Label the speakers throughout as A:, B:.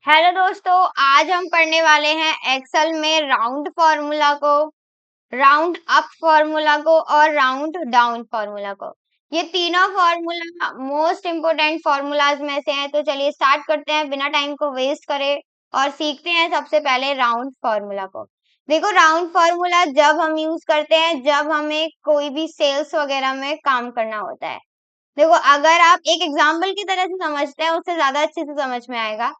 A: Hello दोस्तों, आज हम पढ़ने वाले हैं एक्सेल में राउंड फॉर्मूला को, राउंड अप फॉर्मूला को और राउंड डाउन फॉर्मूला को। ये तीनों फॉर्मूला मोस्ट इम्पोर्टेंट फॉर्मूलाज में से हैं। तो चलिए स्टार्ट करते हैं बिना टाइम को वेस्ट करे और सीखते हैं सबसे पहले राउंड फॉर्मूला को। देखो, राउंड फॉर्मूला जब हम यूज करते हैं जब हमें कोई भी सेल्स वगैरह में काम करना होता है। देखो, अगर आप एक एग्जाम्पल की तरह से समझते हैं उससे ज्यादा अच्छे से समझ में आएगा।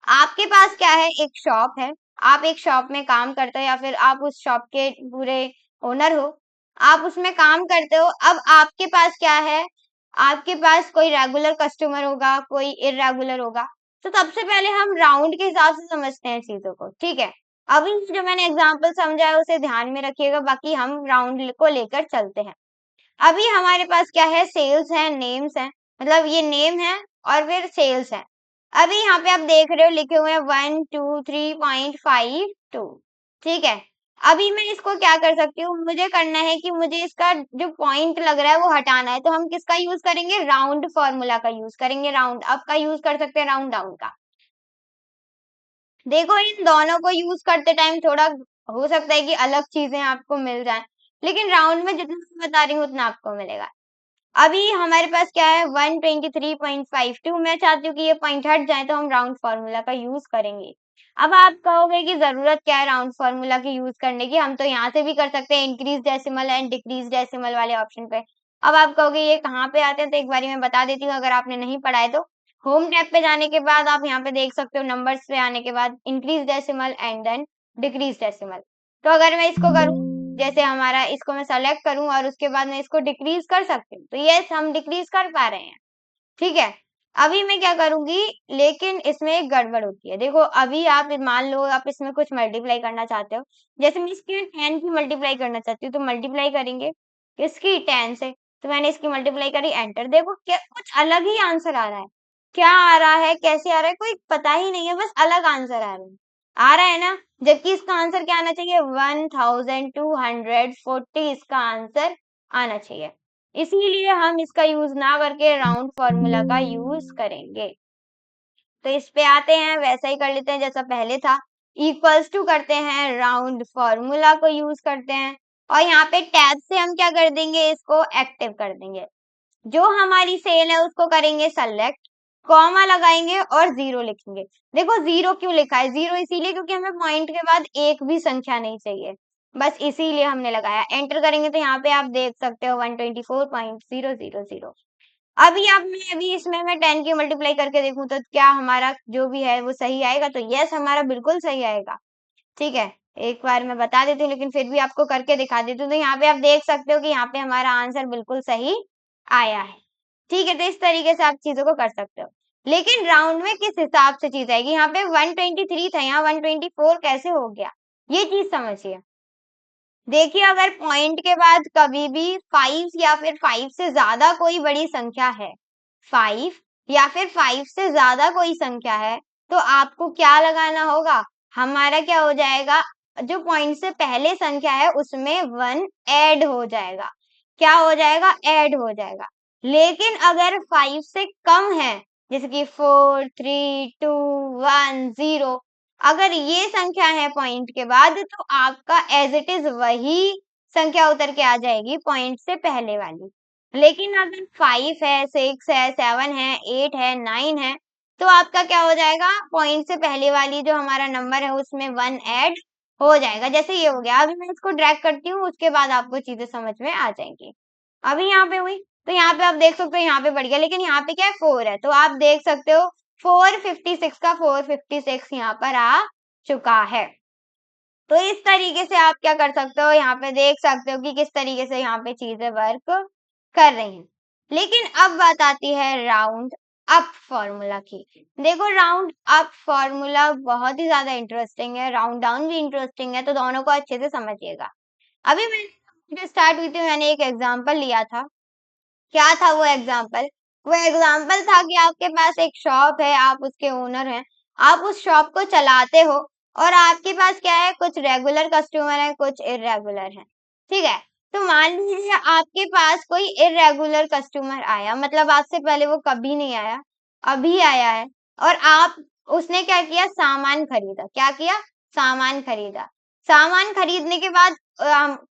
A: आपके पास क्या है, एक शॉप है। आप एक शॉप में काम करते हो या फिर आप उस शॉप के पूरे ओनर हो। आप उसमें काम करते हो। अब आपके पास क्या है, आपके पास कोई रेगुलर कस्टमर होगा, कोई इरेगुलर होगा। तो सबसे पहले हम राउंड के हिसाब से समझते हैं चीजों को, ठीक है। अभी जो मैंने एग्जाम्पल समझा है उसे ध्यान में रखिएगा, बाकी हम राउंड को लेकर चलते हैं। अभी हमारे पास क्या है, सेल्स है, नेम्स है। मतलब ये नेम है और फिर सेल्स है। अभी यहाँ पे आप देख रहे हो लिखे हुए हैं 123.52, ठीक है। अभी मैं इसको क्या कर सकती हूँ, मुझे करना है कि मुझे इसका जो पॉइंट लग रहा है वो हटाना है। तो हम किसका यूज करेंगे, राउंड फॉर्मूला का यूज करेंगे। राउंड अप का यूज कर सकते हैं, राउंड डाउन का। देखो, इन दोनों को यूज करते टाइम थोड़ा हो सकता है कि अलग चीजें आपको मिल जाएं, लेकिन राउंड में जितना मैं बता रही हूँ उतना आपको मिलेगा। अभी हमारे पास क्या है, 123.52। मैं चाहती हूँ कि ये पॉइंट हट जाए तो हम राउंड फॉर्मूला का यूज करेंगे। अब आप कहोगे कि जरूरत क्या है राउंड फॉर्मूला की यूज करने की, हम तो यहाँ से भी कर सकते हैं increase decimal and decrease decimal वाले ऑप्शन पे। अब आप कहोगे ये कहाँ पे आते हैं, तो एक बारी मैं बता देती हूँ अगर आपने नहीं पढ़ा है तो। होम टैब पे जाने के बाद आप यहाँ पे देख सकते हो, नंबर्स पे आने के बाद increase decimal and then decrease decimal. तो अगर मैं इसको करूँ, जैसे हमारा इसको मैं सेलेक्ट करूं और उसके बाद मैं इसको डिक्रीज कर सकती हूँ, तो यस हम डिक्रीज कर पा रहे हैं, ठीक है। अभी मैं क्या करूंगी, लेकिन इसमें एक गड़बड़ होती है। देखो, अभी आप मान लो आप इसमें कुछ मल्टीप्लाई करना चाहते हो। जैसे मैं इसकी 10 की मल्टीप्लाई करना चाहती हूँ, तो मल्टीप्लाई करेंगे इसकी 10 से। तो मैंने इसकी मल्टीप्लाई करी, एंटर। देखो क्या कुछ अलग ही आंसर आ रहा है। क्या आ रहा है, कैसे आ रहा है, कोई पता ही नहीं है, बस अलग आंसर आ रहा है ना। जबकि इसका आंसर क्या आना चाहिए, 1240 इसका आंसर आना चाहिए। इसीलिए हम इसका यूज ना करके राउंड फॉर्मूला का यूज करेंगे। तो इस पे आते हैं, वैसा ही कर लेते हैं जैसा पहले था। इक्वल्स टू करते हैं, राउंड फॉर्मूला को यूज करते हैं और यहाँ पे टैब से हम क्या कर देंगे, इसको एक्टिव कर देंगे। जो हमारी सेल है उसको करेंगे सेलेक्ट, कॉमा लगाएंगे और जीरो लिखेंगे। देखो, जीरो क्यों लिखा है, जीरो इसीलिए क्योंकि हमें पॉइंट के बाद एक भी संख्या नहीं चाहिए, बस इसीलिए हमने लगाया। एंटर करेंगे तो यहाँ पे आप देख सकते हो 124.000। अभी इसमें मैं 10 की मल्टीप्लाई करके देखूं तो क्या हमारा जो भी है वो सही आएगा, तो यस हमारा बिल्कुल सही आएगा, ठीक है। एक बार मैं बता देती हूँ लेकिन फिर भी आपको करके दिखा देती हूँ। तो यहाँ पे आप देख सकते हो कि यहाँ पे हमारा आंसर बिल्कुल सही आया है, ठीक है। तो इस तरीके से आप चीजों को कर सकते हो। लेकिन राउंड में किस हिसाब से चीज आएगी, यहाँ पे 123 था, यहाँ 124 कैसे हो गया, ये चीज समझिए। देखिए, अगर पॉइंट के बाद कभी भी 5 या फिर 5 से ज्यादा कोई बड़ी संख्या है, 5 या फिर 5 से ज्यादा कोई संख्या है, तो आपको क्या लगाना होगा, हमारा क्या हो जाएगा, जो पॉइंट से पहले संख्या है उसमें 1 ऐड हो जाएगा। क्या हो जाएगा, ऐड हो जाएगा। लेकिन अगर 5 से कम है, जैसे कि 4 3 2 1 0, अगर ये संख्या है पॉइंट के बाद, तो आपका एज इट इज वही संख्या उतर के आ जाएगी पॉइंट से पहले वाली। लेकिन अगर 5 है, 6 है, 7 है, 8 है, 9 है, तो आपका क्या हो जाएगा, पॉइंट से पहले वाली जो हमारा नंबर है उसमें 1 ऐड हो जाएगा। जैसे ये हो गया, अभी मैं इसको ड्रैग करती हूँ, उसके बाद आपको चीजें समझ में आ जाएंगी। अभी यहाँ पे हुई, तो यहाँ पे आप देख सकते हो यहाँ पे बढ़ गया, लेकिन यहाँ पे क्या है, 4 है। तो आप देख सकते हो 456 का 456 यहाँ पर आ चुका है। तो इस तरीके से आप क्या कर सकते हो, यहाँ पे देख सकते हो कि किस तरीके से यहाँ पे चीजें वर्क कर रही हैं। लेकिन अब बात आती है राउंड अप फॉर्मूला की। देखो, राउंड अप फॉर्मूला बहुत ही ज्यादा इंटरेस्टिंग है, राउंड डाउन भी इंटरेस्टिंग है, तो दोनों को अच्छे से समझिएगा। अभी मैंने जो स्टार्ट हुई थी, मैंने एक एग्जाम्पल लिया था। क्या था वो एग्जाम्पल, वो एग्जाम्पल था कि आपके पास एक शॉप है, आप उसके ओनर हैं, आप उस शॉप को चलाते हो और आपके पास क्या है, कुछ रेगुलर कस्टमर है, कुछ इरेगुलर है, ठीक है। तो मान लीजिए आपके पास कोई इरेगुलर कस्टमर आया, मतलब आज से पहले वो कभी नहीं आया, अभी आया है, और आप उसने क्या किया, सामान खरीदा। क्या किया, सामान खरीदा। सामान खरीदने के बाद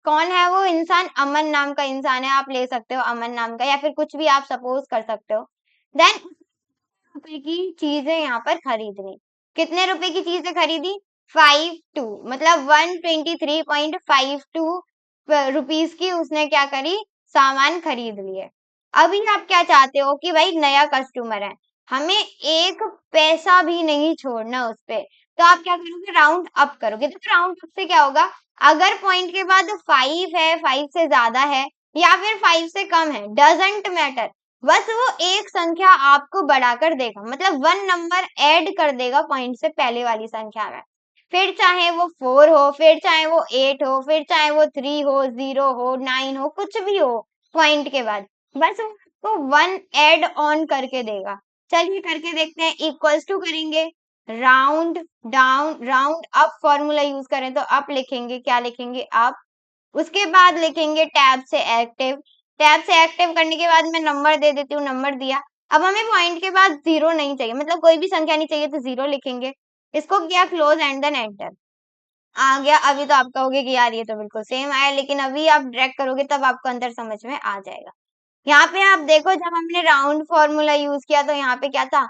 A: कौन है वो इंसान, अमन नाम का इंसान है, आप ले सकते हो अमन नाम का, या फिर कुछ भी आप सपोज कर सकते हो। देन रुपए की चीजें यहाँ पर खरीदनी। कितने रुपए की चीजें खरीदी, 52, मतलब 123.52 रुपीस की उसने क्या करी, सामान खरीद लिए। अभी आप क्या चाहते हो कि भाई नया कस्टमर है, हमें एक पैसा भी नहीं छोड़ना उस पे, तो आप क्या करोगे, राउंड अप करोगे। तो राउंड अप से क्या होगा, अगर पॉइंट के बाद 5 है, 5 से ज्यादा है या फिर 5 से कम है, डजेंट मैटर, बस वो एक संख्या आपको बढ़ाकर देगा, मतलब 1 नंबर ऐड कर देगा पॉइंट से पहले वाली संख्या में। फिर चाहे वो 4 हो, फिर चाहे वो 8 हो, फिर चाहे वो 3 हो, 0 हो, 9 हो, कुछ भी हो पॉइंट के बाद, बस वो आपको 1 ऐड ऑन करके देगा। चलिए करके देखते हैं। इक्वल्स टू करेंगे, round down, round up formula use करें तो अप लिखेंगे, क्या लिखेंगे, अप। उसके बाद लिखेंगे टैब से एक्टिव। टैब से एक्टिव करने के बाद मैं नंबर दे देती हूँ, नंबर दिया। अब हमें पॉइंट के बाद जीरो नहीं चाहिए, मतलब कोई भी संख्या नहीं चाहिए, तो जीरो लिखेंगे। इसको किया क्लोज एंड देन एंटर। आ गया। अभी तो आप कहोगे कि यार ये तो बिल्कुल सेम आया, लेकिन अभी आप ड्रैग करोगे तब आपको अंदर समझ में आ जाएगा। यहाँ पे आप देखो, जब हमने राउंड फॉर्मूला यूज किया तो यहाँ पे क्या था,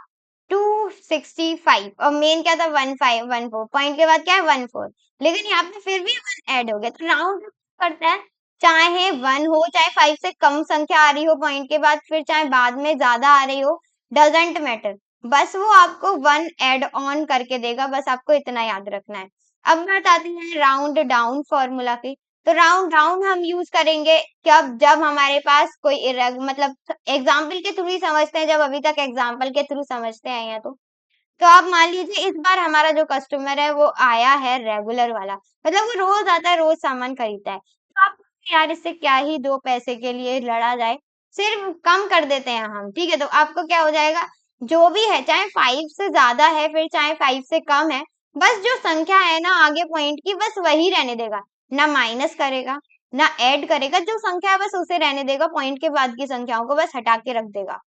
A: 265, और मेन क्या था, 1514, पॉइंट के बाद क्या है, 14, लेकिन यहाँ पे फिर भी 1 ऐड हो गया, तो राउंड करता है। चाहे 1 हो, चाहे 5 से कम संख्या आ रही हो पॉइंट के बाद, फिर चाहे बाद में ज्यादा आ रही हो, डजेंट मैटर, बस वो आपको 1 ऐड ऑन करके देगा, बस आपको इतना याद रखना है। अब बात आती है राउंड डाउन फॉर्मूला की। तो राउंड डाउन हम यूज करेंगे कब, जब हमारे पास कोई मतलब एग्जाम्पल के थ्रू ही समझते हैं, जब अभी तक एग्जाम्पल के थ्रू समझते आए हैं तो आप मान लीजिए इस बार हमारा जो कस्टमर है वो आया है रेगुलर वाला, मतलब वो रोज आता है, रोज सामान खरीदता है, तो आप यार इससे क्या ही 2 पैसे के लिए लड़ा जाए, सिर्फ कम कर देते हैं हम, ठीक है। तो आपको क्या हो जाएगा, जो भी है, चाहे 5 से ज्यादा है, फिर चाहे 5 से कम है, बस जो संख्या है ना आगे पॉइंट की, बस वही रहने देगा, ना माइनस करेगा ना ऐड करेगा, जो संख्या है बस उसे रहने देगा, पॉइंट के बाद की संख्याओं को बस हटा के रख देगा।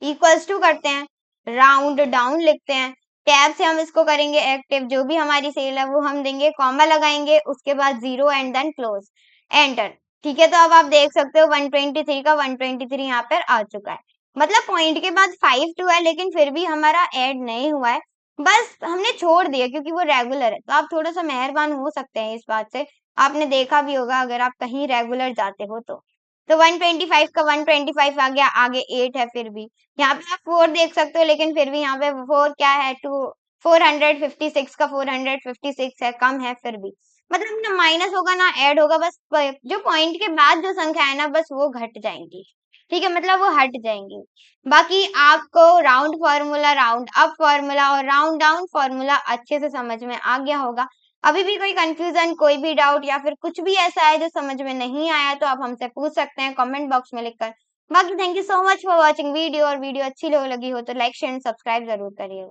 A: इक्वल्स टू करते हैं, राउंड डाउन लिखते हैं, टैब से हम इसको करेंगे एक्टिव, जो भी हमारी सेल है वो हम देंगे, कॉमा लगाएंगे, उसके बाद zero and then close enter. ठीक है, तो अब आप देख सकते हो 123 का 123 यहाँ पर आ चुका है, मतलब पॉइंट के बाद 52 है, लेकिन फिर भी हमारा ऐड नहीं हुआ है, बस हमने छोड़ दिया क्योंकि वो रेगुलर है। तो आप थोड़ा सा मेहरबान हो सकते हैं इस बात से, आपने देखा भी होगा अगर आप कहीं रेगुलर जाते हो तो 125 का 125 आ गया, आगे 8 है फिर भी, यहाँ पे आप 4 देख सकते हो, लेकिन फिर भी यहाँ पे 4 क्या है, 456 का 456 है, कम है फिर भी, मतलब ना माइनस होगा ना ऐड होगा, बस जो पॉइंट के बाद जो संख्या है ना बस वो घट जाएंगी, ठीक है, मतलब वो हट जाएंगी। बाकी आपको round formula, round up formula और राउंड डाउन फॉर्मूला अच्छे से समझ में आ गया होगा। अभी भी कोई कंफ्यूजन, कोई भी डाउट या फिर कुछ भी ऐसा है जो समझ में नहीं आया तो आप हमसे पूछ सकते हैं कमेंट बॉक्स में लिखकर। बाकी thank you so much for watching video, और वीडियो अच्छी लगी हो तो लाइक शेयर एंड सब्सक्राइब जरूर करिएगा।